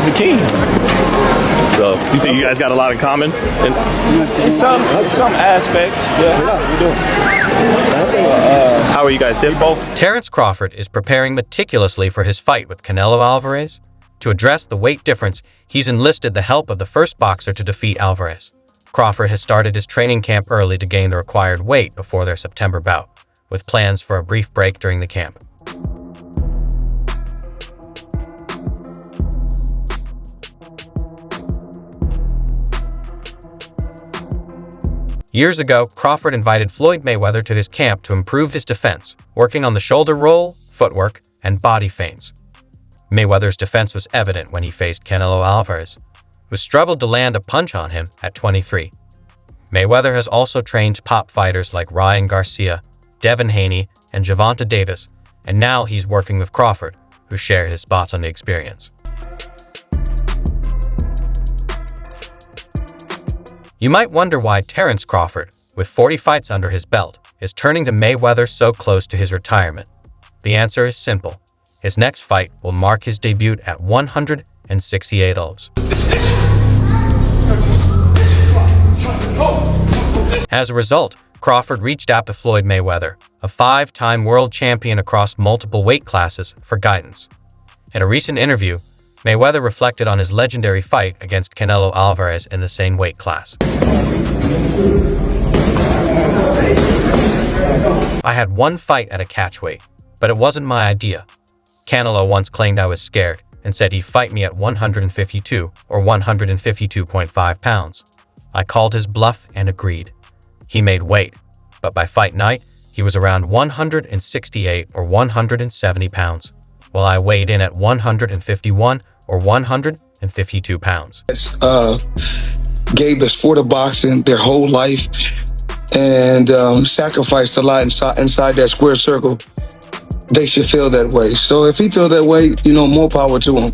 the king. So, you think you guys got a lot in common? In some aspects, yeah, we do. How are you guys different? Terence Crawford is preparing meticulously for his fight with Canelo Alvarez. To address the weight difference, he's enlisted the help of the first boxer to defeat Alvarez. Crawford has started his training camp early to gain the required weight before their September bout, with plans for a brief break during the camp. Years ago, Crawford invited Floyd Mayweather to his camp to improve his defense, working on the shoulder roll, footwork, and body feints. Mayweather's defense was evident when he faced Canelo Alvarez, who struggled to land a punch on him at 23. Mayweather has also trained top fighters like Ryan Garcia, Devin Haney, and Gervonta Davis, and now he's working with Crawford, who share his spots on the experience. You might wonder why Terence Crawford, with 40 fights under his belt, is turning to Mayweather so close to his retirement. The answer is simple. His next fight will mark his debut at 168 Ulls. As a result, Crawford reached out to Floyd Mayweather, a 5-time world champion across multiple weight classes, for guidance. In a recent interview, Mayweather reflected on his legendary fight against Canelo Alvarez in the same weight class. I had one fight at a catchweight, but it wasn't my idea. Canelo once claimed I was scared and said he'd fight me at 152 or 152.5 pounds. I called his bluff and agreed. He made weight, but by fight night, he was around 168 or 170 pounds, while I weighed in at 151 or 152 pounds. Gave the sport of boxing their whole life and sacrificed a lot inside that square circle. They should feel that way. So if he feels that way, more power to him.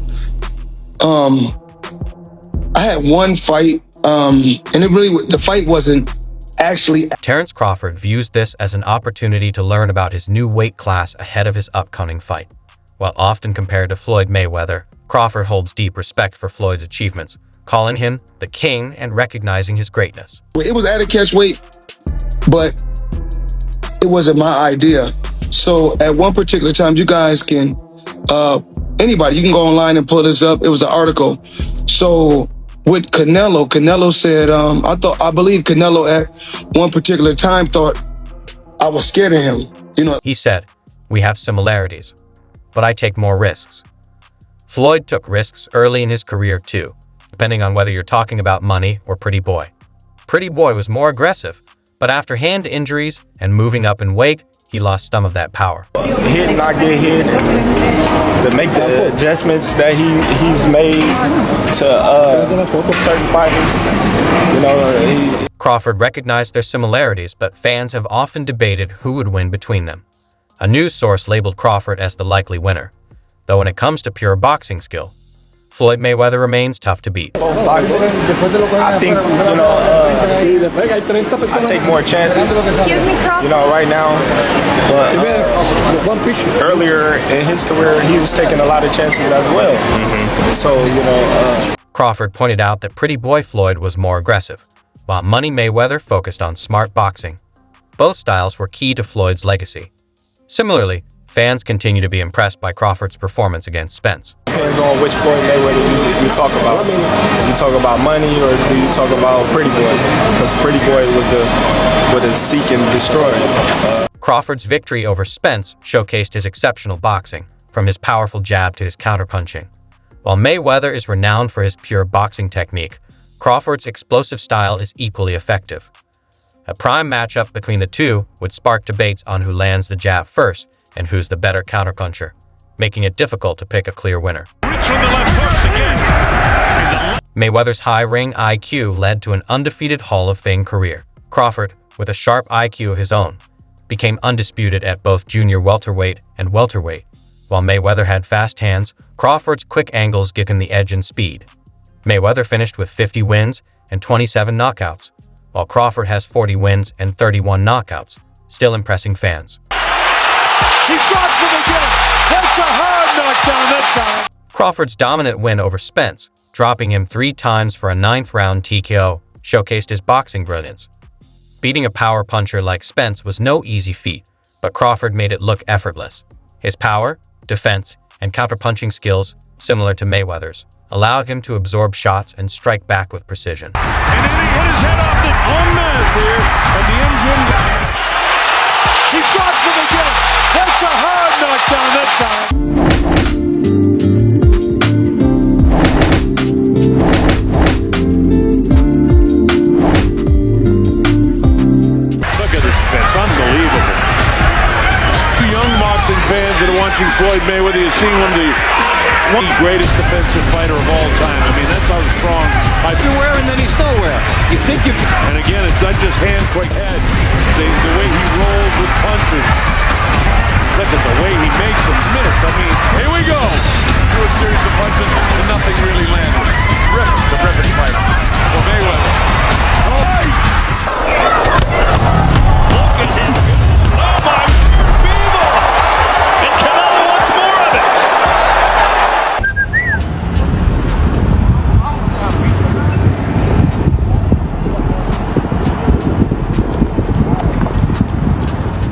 I had one fight, and the fight wasn't actually... Terence Crawford views this as an opportunity to learn about his new weight class ahead of his upcoming fight. While often compared to Floyd Mayweather, Crawford holds deep respect for Floyd's achievements, calling him the king and recognizing his greatness. It was at a catch weight, but it wasn't my idea. So at one particular time, you guys can, anybody, you can go online and pull this up. It was an article. So with Canelo said, I believe Canelo at one particular time thought I was scared of him. He said, "We have similarities, but I take more risks." Floyd took risks early in his career too, depending on whether you're talking about money or Pretty Boy. Pretty Boy was more aggressive, but after hand injuries and moving up in weight, he lost some of that power. Hit and not get hit, and to make the adjustments that he's made to certain fighters, Crawford recognized their similarities, but fans have often debated who would win between them. A news source labeled Crawford as the likely winner, though when it comes to pure boxing skill, Floyd Mayweather remains tough to beat. Boxing, I think, I take more chances, right now. But earlier in his career, he was taking a lot of chances as well. So, Crawford pointed out that Pretty Boy Floyd was more aggressive, while Money Mayweather focused on smart boxing. Both styles were key to Floyd's legacy. Similarly, fans continue to be impressed by Crawford's performance against Spence. Depends on which Floyd Mayweather you talk about. You talk about Money or do you talk about Pretty Boy? Because Pretty Boy was the seek and destroy. Crawford's victory over Spence showcased his exceptional boxing, from his powerful jab to his counterpunching. While Mayweather is renowned for his pure boxing technique, Crawford's explosive style is equally effective. A prime matchup between the two would spark debates on who lands the jab first and who's the better counterpuncher, making it difficult to pick a clear winner. Mayweather's high ring IQ led to an undefeated Hall of Fame career. Crawford, with a sharp IQ of his own, became undisputed at both junior welterweight and welterweight. While Mayweather had fast hands, Crawford's quick angles give him the edge in speed. Mayweather finished with 50 wins and 27 knockouts, while Crawford has 40 wins and 31 knockouts, still impressing fans. He drops him again. That's a hard knockdown that time. Crawford's dominant win over Spence, dropping him 3 times for a 9th-round TKO, showcased his boxing brilliance. Beating a power puncher like Spence was no easy feat, but Crawford made it look effortless. His power, defense, and counterpunching skills, similar to Mayweather's, allowed him to absorb shots and strike back with precision. And then he hit his head off the Gomez here at the engine. He drops him again. That's a hard knockdown that time. Look at this Spence, unbelievable. The young boxing fans that are watching Floyd Mayweather, you're seeing one of the greatest defensive fighter of all time. I mean, that's how strong. You're wearing, then he's nowhere. You think you. And again, it's not just hand, quick head. The way he rolls with punches. Look at the way he makes them miss. I mean, here we go. Through a series of punches, and nothing really landed. Terrific fight for Mayweather. Oh, look at him. Oh my Beagle! And Canelo wants more of it.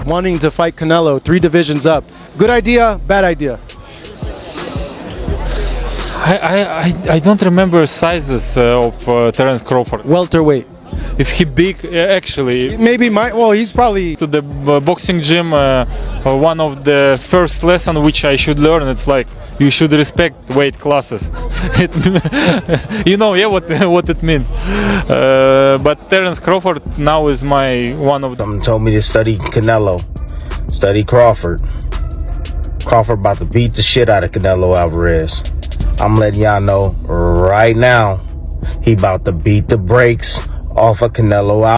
Wanting to fight Canelo 3 divisions up. Good idea, bad idea? I don't remember sizes of Terence Crawford. Welterweight. If he big, actually. Maybe he's probably. To the boxing gym, one of the first lesson which I should learn, it's like you should respect weight classes. You know, yeah, what it means. But Terence Crawford now is one of them. Someone told me to study Canelo, study Crawford. Crawford about to beat the shit out of Canelo Alvarez. I'm letting y'all know right now, he about to beat the brakes off of Canelo Alvarez.